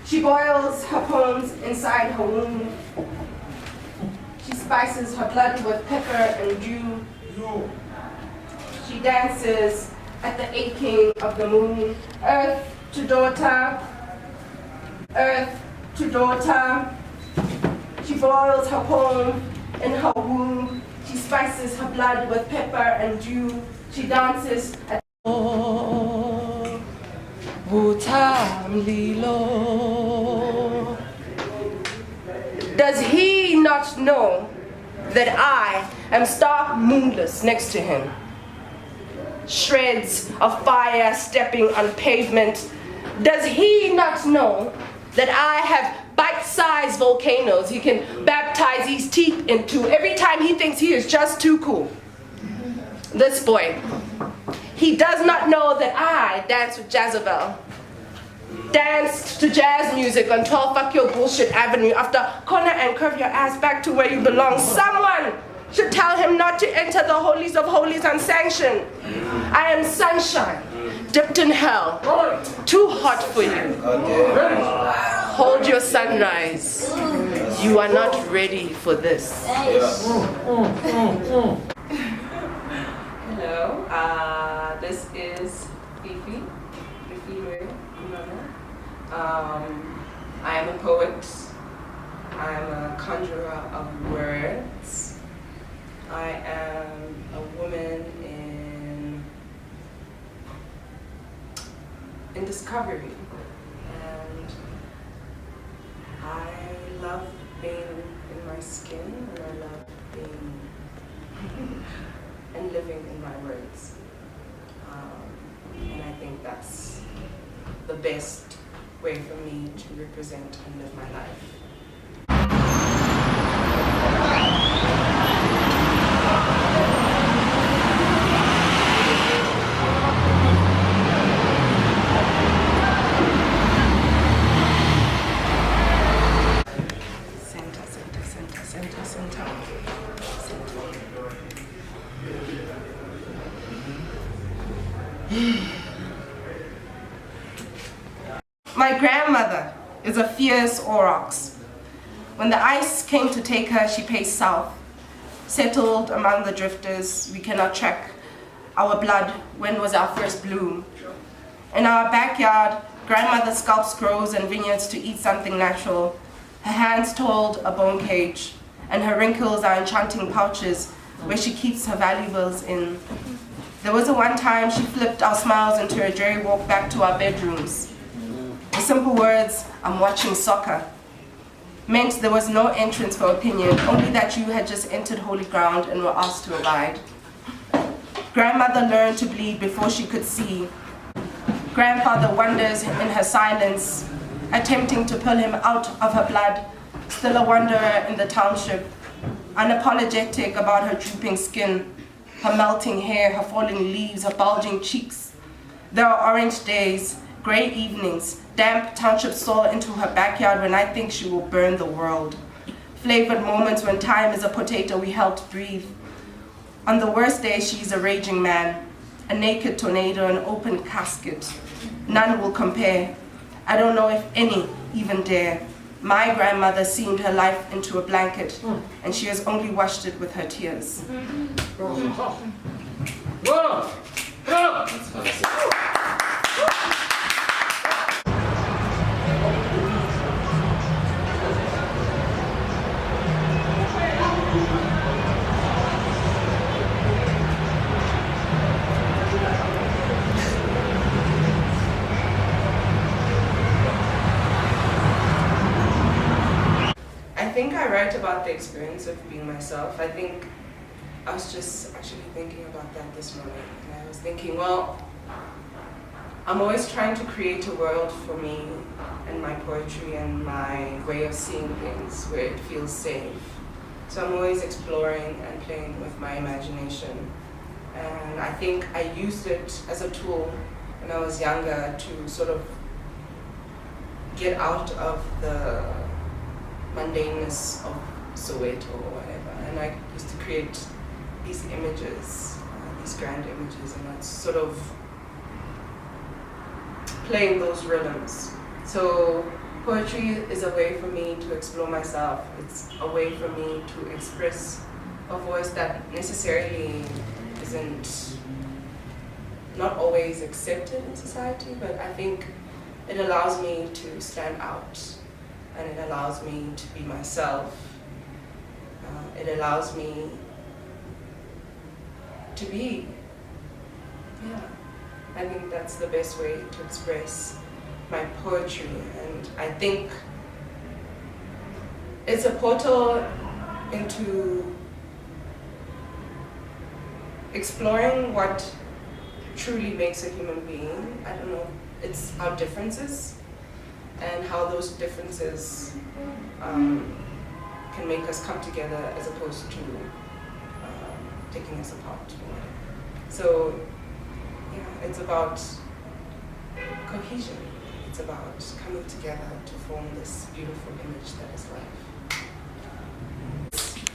She boils her poems inside her womb. She spices her blood with pepper and dew. She dances at the aching of the moon. Earth to daughter, earth to daughter. She boils her poem in her womb. She spices her blood with pepper and dew. She dances at Does he not know that I am stark moonless next to him? Shreds of fire stepping on pavement. Does he not know that I have bite-sized volcanoes he can baptize his teeth into every time he thinks he is just too cool? This boy, he does not know that I dance with Jezebel. Danced to jazz music on 12 Fuck Your Bullshit Avenue after corner and curve your ass back to where you belong. Someone should tell him not to enter the holies of holies unsanctioned. I am sunshine, dipped in hell, too hot for you. Hold your sunrise. You are not ready for this. Hello, this is Refiloe Khumalo. I am a poet. I am a conjurer of words. I am a woman in discovery, and I love being in my skin, and I love being and living in my words. And I think that's the best way for me to represent and live my life. My grandmother is a fierce aurochs. When the ice came to take her, she paced south, settled among the drifters. We cannot track our blood. When was our first bloom? In our backyard, grandmother sculpts groves and vineyards to eat something natural. Her hands told a bone cage, and her wrinkles are enchanting pouches where she keeps her valuables in. There was a one time she flipped our smiles into a jerry walk back to our bedrooms. The simple words, "I'm watching soccer," meant there was no entrance for opinion, only that you had just entered holy ground and were asked to abide. Grandmother learned to bleed before she could see. Grandfather wonders in her silence, attempting to pull him out of her blood, still a wanderer in the township, unapologetic about her drooping skin, her melting hair, her falling leaves, her bulging cheeks. There are orange days, gray evenings, damp township soil into her backyard when I think she will burn the world. Flavored moments when time is a potato we helped breathe. On the worst day, she's a raging man, a naked tornado, an open casket. None will compare. I don't know if any even dare. My grandmother seamed her life into a blanket, and she has only washed it with her tears. I think I write about the experience of being myself. I think I was just actually thinking about that this morning. And I was thinking, well, I'm always trying to create a world for me and my poetry and my way of seeing things where it feels safe. So I'm always exploring and playing with my imagination. And I think I used it as a tool when I was younger to sort of get out of the mundaneness of Soweto or whatever. And I used to create these images, these grand images, and that's sort of playing those rhythms. So Poetry is a way for me to explore myself. It's a way for me to express a voice that necessarily isn't not always accepted in society, but I think it allows me to stand out, and it allows me to be myself. It allows me to be. Yeah, I think that's the best way to express my poetry, and I think it's a portal into exploring what truly makes a human being. I don't know, it's our differences and how those differences can make us come together as opposed to taking us apart. So yeah, it's about cohesion. It's about coming together to form this beautiful image that is life.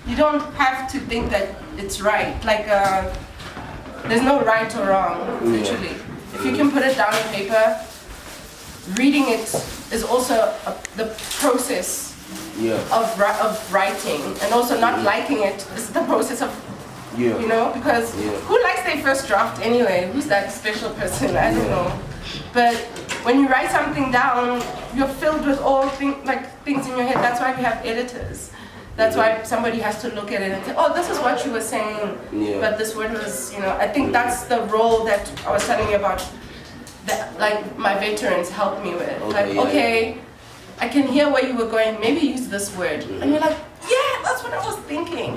You don't have to think that it's right. Like, there's no right or wrong, literally. If you can put it down on paper, reading it is also the process of writing, and also not liking it is the process of, you know, because who likes their first draft anyway? Who's that special person? I don't know. But when you write something down, you're filled with all things in your head. That's why we have editors. That's why somebody has to look at it and say, oh, this is what you were saying, but this word was, you know, I think that's the role that I was telling you about, that like my veterans helped me with. Okay, I can hear where you were going, maybe use this word. And you're like, yeah, that's what I was thinking.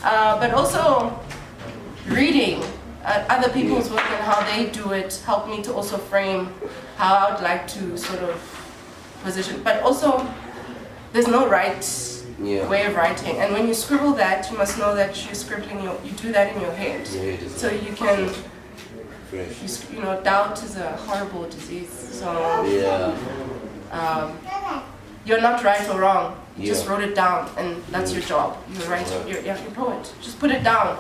But also reading other people's work and how they do it helped me to also frame how I would like to sort of position. But also, there's no right way of writing. And when you scribble that, you must know that you're scribbling, you do that in your head. So you can, you know, doubt is a horrible disease. So you're not right or wrong. You just wrote it down, and that's your job. You're right. You're a poet. Just put it down.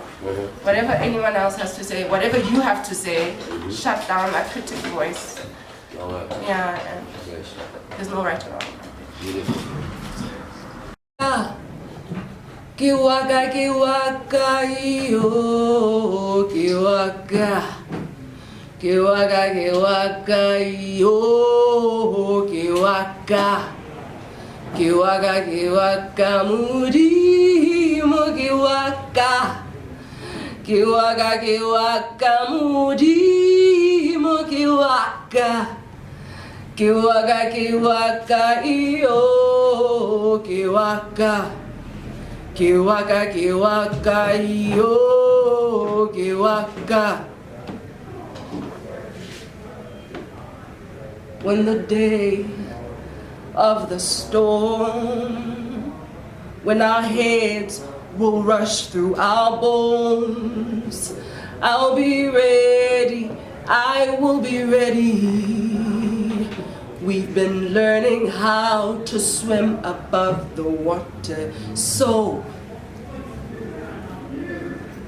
Whatever anyone else has to say, whatever you have to say, shut down that critic voice. Yeah, and there's no right or wrong. Kiwaka kiwaka iyo kiwaka kiwaka kiwaka iyo kiwaka kiwaka kiwaka murimo kiwaka kiwaka kiwaka murimo kiwaka kiwaka kiwaka iyo kiwaka kiwaka kiwaka iyo kiwaka. When the day of the storm, when our heads will rush through our bones, I'll be ready, I will be ready. We've been learning how to swim above the water, so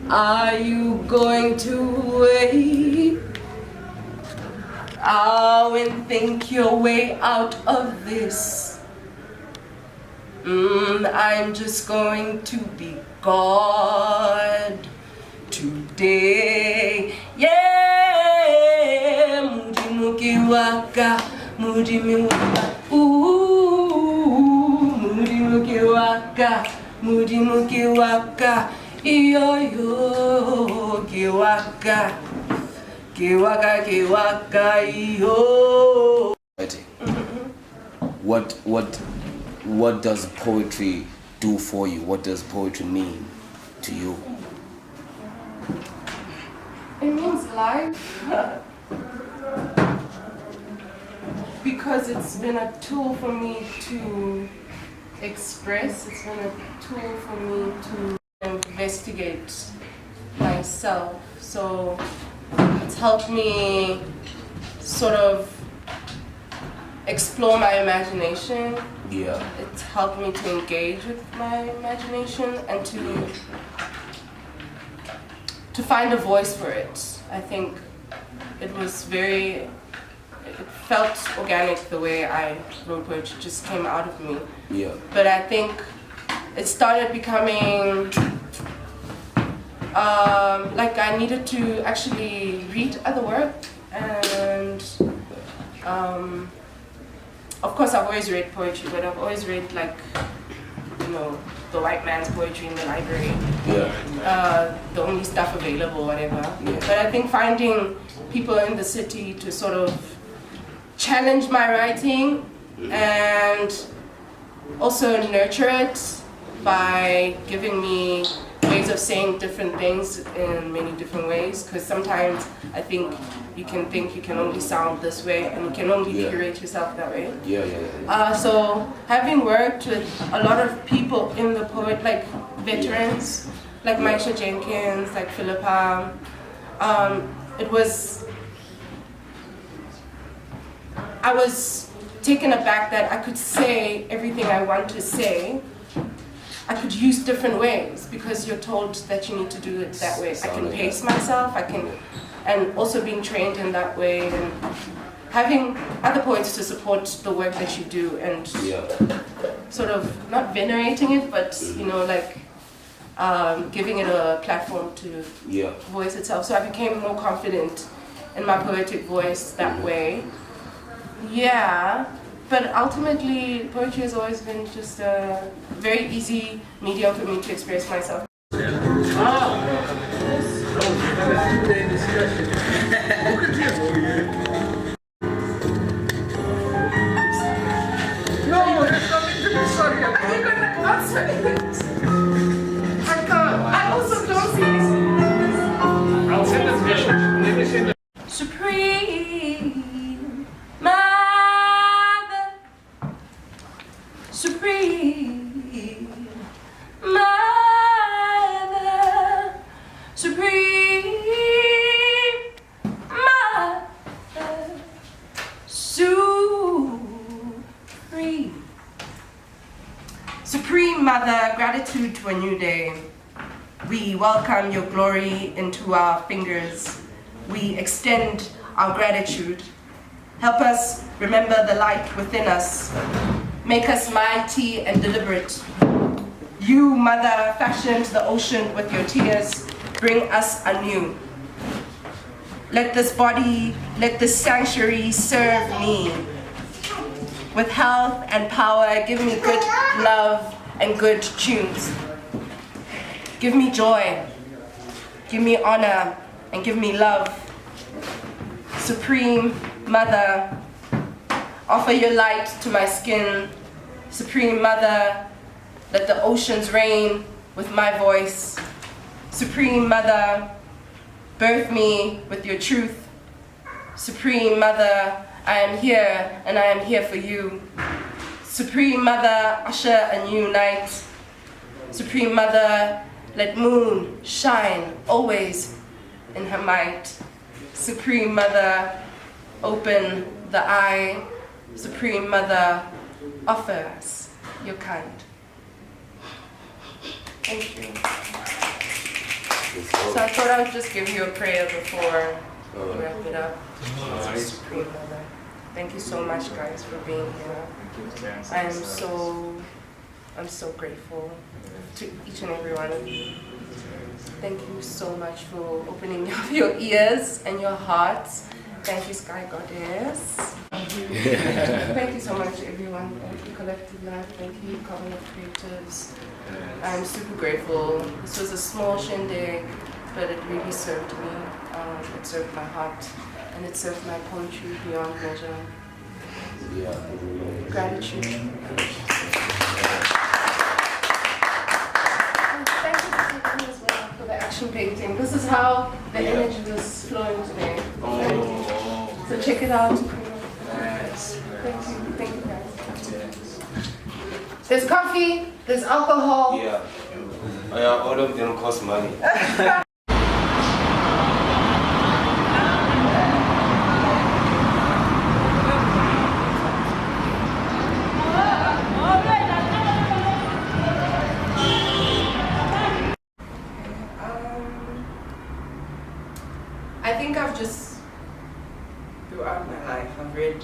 are you going to wait? And think your way out of this? I'm just going to be God today. Yeah, mudimukiwaka, mudimukiwaka, mudimukiwaka, mudimukiwaka, iyo kiwaka. Kiwaka kiwaka yo. What does poetry do for you? What does poetry mean to you? It means life. Because it's been a tool for me to express, it's been a tool for me to investigate myself. So it's helped me sort of explore my imagination. It's helped me to engage with my imagination and to find a voice for it. I think it was very it felt organic the way I wrote poetry, just came out of me. Yeah. But I think it started becoming like I needed to actually read other work, and of course I've always read poetry, but I've always read like, you know, the white man's poetry in the library, the only stuff available, whatever. But I think finding people in the city to sort of challenge my writing and also nurture it by giving me ways of saying different things in many different ways, because sometimes I think you can only sound this way and you can only curate yourself that way. So having worked with a lot of people in the poet, like veterans, like Maisha Jenkins, like Philippa, I was taken aback that I could say everything I want to say. I could use different ways because you're told that you need to do it that way. I can pace myself, and also being trained in that way, and having other poets to support the work that you do, and sort of not venerating it, but you know, like giving it a platform to voice itself. So I became more confident in my poetic voice that way. But ultimately, poetry has always been just a very easy medium for me to express myself. I can't. I also don't see this. I'll send a message. Supreme Mother, Supreme Mother, Supreme Mother, Supreme. Supreme Mother, gratitude to a new day. We welcome your glory into our fingers. We extend our gratitude. Help us remember the light within us. Make us mighty and deliberate. You, Mother, fashioned the ocean with your tears. Bring us anew. Let this body, let this sanctuary serve me. With health and power, give me good love and good tunes. Give me joy, give me honor, and give me love. Supreme Mother, offer your light to my skin. Supreme Mother, let the oceans rain with my voice. Supreme Mother, birth me with your truth. Supreme Mother, I am here and I am here for you. Supreme Mother, usher a new night. Supreme Mother, let moon shine always in her might. Supreme Mother, open the eye. Supreme Mother, offer us your kind. Thank you. So I thought I would just give you a prayer before we wrap it up. Supreme Mother, thank you so much, guys, for being here. I'm so grateful to each and every one of you. Thank you so much for opening up your ears and your hearts. Thank you, Sky Goddess. Thank you so much, everyone. Thank you, KolektiveLabjhb. Thank you, CovenOfCreatives. I'm super grateful. This was a small shindig, but it really served me. It served my heart, and it served my poetry beyond measure. Gratitude. Thank you as well for the action painting. This is how the energy was flowing today. So check it out. Thank you guys. There's coffee, there's alcohol. All of them cost money. I think I've just, throughout my life, I've read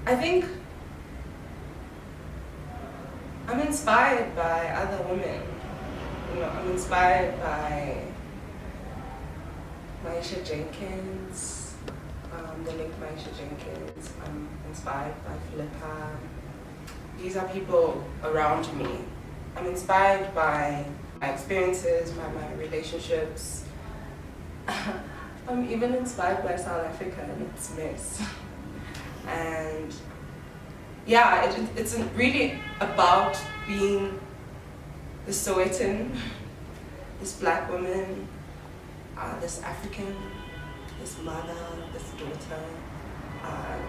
I think I'm inspired by other women. You know, I'm inspired by Maisha Jenkins, the late Maisha Jenkins. I'm inspired by Philippa. These are people around me. I'm inspired by my experiences, by my relationships. I'm even inspired by South Africa and its mess. And yeah, it's really about being the Sowetan, this black woman, this African, this mother, this daughter,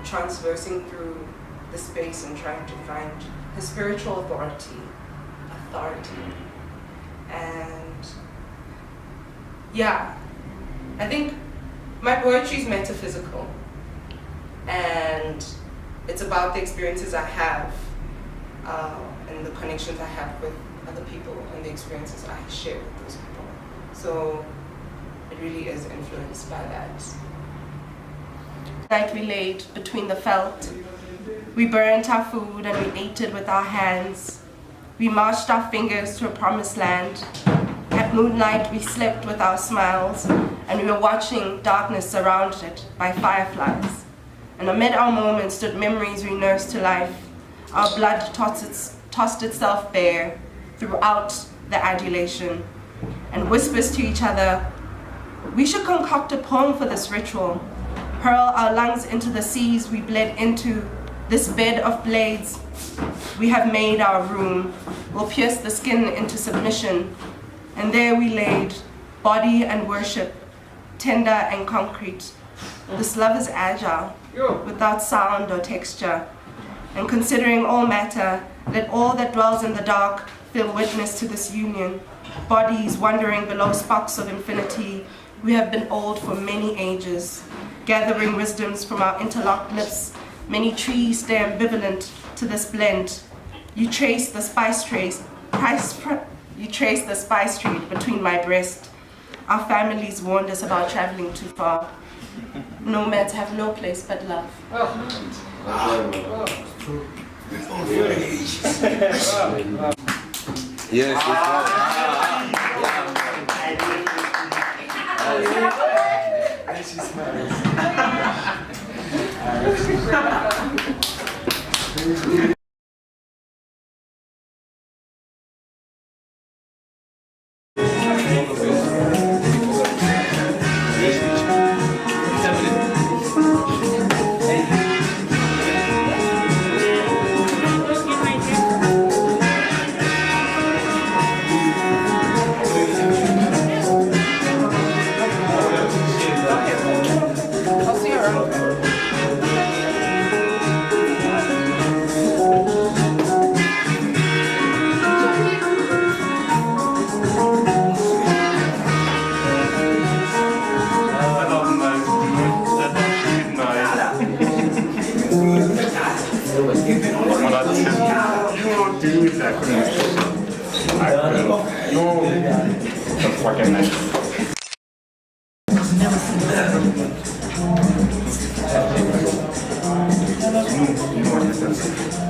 transversing through the space and trying to find her spiritual authority. And yeah, I think my poetry is metaphysical, and it's about the experiences I have and the connections I have with other people and the experiences I share with those people. So it really is influenced by that. Night we laid between the felt. We burnt our food and we ate it with our hands. We marched our fingers to a promised land. At moonlight we slept with our smiles, and we were watching darkness surrounded by fireflies. And amid our moments stood memories we nursed to life. Our blood tossed itself bare throughout the adulation, and whispers to each other, we should concoct a poem for this ritual. Hurl our lungs into the seas we bled into, this bed of blades. We have made our room. We'll pierce the skin into submission. And there we laid, body and worship, tender and concrete. This love is agile, without sound or texture. And considering all matter, let all that dwells in the dark feel witness to this union. Bodies wandering below sparks of infinity, we have been old for many ages, gathering wisdoms from our interlocked lips. Many trees stay ambivalent to this blend. You trace the spice trade between my breast. Our families warned us about traveling too far. Nomads have no place but love. Yes, fucking nice. No,